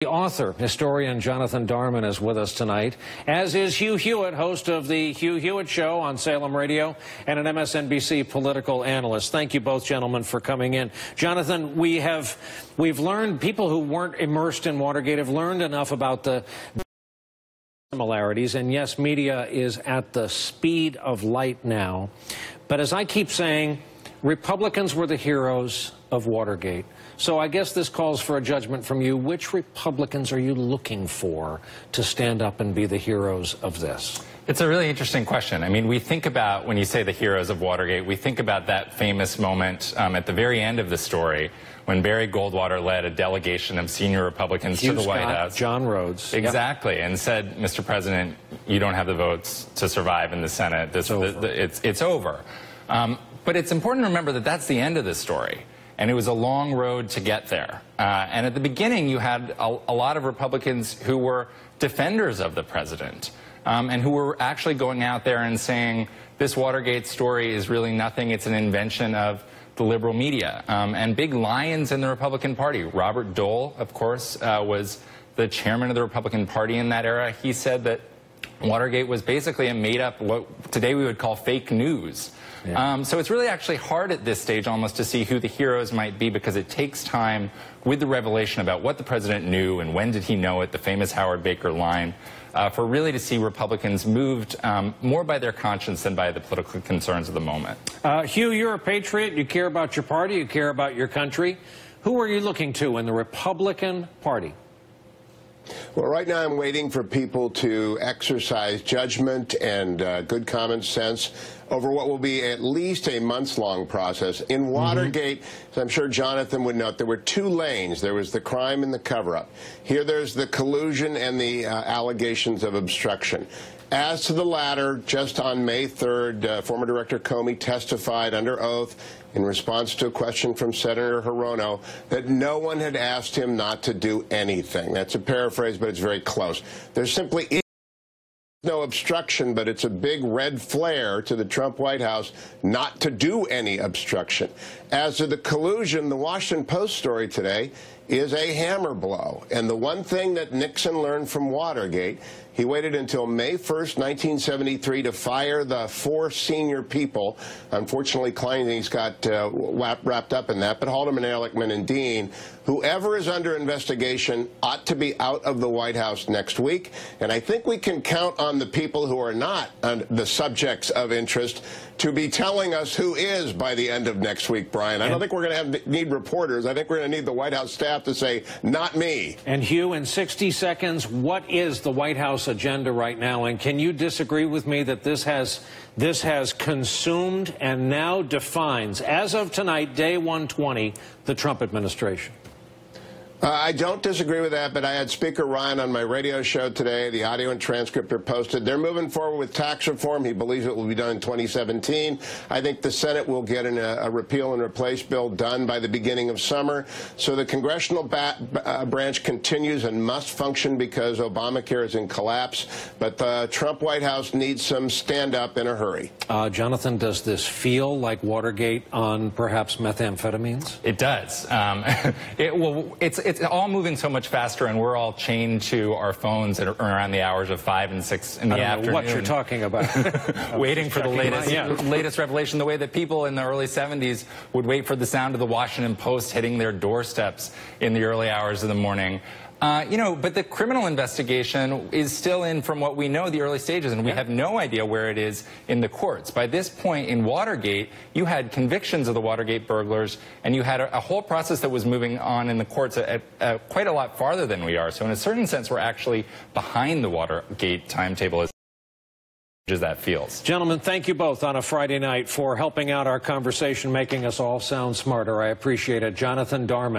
The author, historian Jonathan Darman is with us tonight, as is Hugh Hewitt, host of the Hugh Hewitt Show on Salem Radio and an MSNBC political analyst. Thank you both, gentlemen, for coming in. Jonathan, we've learned, people who weren't immersed in Watergate have learned enough about the similarities, and yes, media is at the speed of light now. But as I keep saying, Republicans were the heroes of Watergate. So I guess this calls for a judgment from you. Which Republicans are you looking for to stand up and be the heroes of this? It's a really interesting question. I mean, we think about, when you say the heroes of Watergate, we think about that famous moment at the very end of the story when Barry Goldwater led a delegation of senior Republicans to the White House. John Rhodes. Exactly, yep. And said, Mr. President, you don't have the votes to survive in the Senate. It's over. But it's important to remember that that's the end of the story. And it was a long road to get there. And at the beginning, you had a lot of Republicans who were defenders of the president and who were actually going out there and saying, this Watergate story is really nothing. It's an invention of the liberal media. And big lions in the Republican Party. Robert Dole, of course, was the chairman of the Republican Party in that era. He said that Watergate was basically a made-up, what today we would call fake news. Yeah. So it's really actually hard at this stage almost to see who the heroes might be, because it takes time with the revelation about what the president knew and when did he know it, the famous Howard Baker line, for really to see Republicans moved more by their conscience than by the political concerns of the moment. Hugh, you're a patriot. You care about your party. You care about your country. Who are you looking to in the Republican Party? Well, right now I'm waiting for people to exercise judgment and good common sense over what will be at least a months-long process. In Watergate, as I'm sure Jonathan would note, there were two lanes. There was the crime and the cover-up. Here there's the collusion and the allegations of obstruction. As to the latter, just on May 3rd, former Director Comey testified under oath in response to a question from Senator Hirono that no one had asked him not to do anything. That's a paraphrase, but it's very close. There simply is no obstruction, but it's a big red flare to the Trump White House not to do any obstruction. As to the collusion, the Washington Post story today is a hammer blow. And the one thing that Nixon learned from Watergate, he waited until May 1st, 1973 to fire the 4 senior people. Unfortunately, Kleindienst got wrapped up in that, but Haldeman, Ehrlichman, and Dean. Whoever is under investigation ought to be out of the White House next week. And I think we can count on the people who are not the subjects of interest to be telling us who is by the end of next week, Brian. I don't think we're going to need reporters. I think we're going to need the White House staff to say, not me. And Hugh, in 60 seconds, what is the White House agenda right now? And can you disagree with me that this has consumed and now defines, as of tonight, day 120, the Trump administration? I don't disagree with that, but I had Speaker Ryan on my radio show today. The audio and transcript are posted. They're moving forward with tax reform. He believes it will be done in 2017. I think the Senate will get a repeal and replace bill done by the beginning of summer. So the congressional branch continues and must function because Obamacare is in collapse. But the Trump White House needs some stand-up in a hurry. Jonathan, does this feel like Watergate on perhaps methamphetamines? It does. It's all moving so much faster, and we're all chained to our phones at around the hours of 5 and 6 in the afternoon. I don't know what you're talking about. Waiting for the latest revelation, the way that people in the early 70s would wait for the sound of the Washington Post hitting their doorsteps in the early hours of the morning. But the criminal investigation is still in, from what we know, the early stages, and we have no idea where it is in the courts. By this point in Watergate, you had convictions of the Watergate burglars, and you had a whole process that was moving on in the courts at quite a lot farther than we are. So in a certain sense, we're actually behind the Watergate timetable as that feels. Gentlemen, thank you both on a Friday night for helping out our conversation, making us all sound smarter. I appreciate it. Jonathan Darman.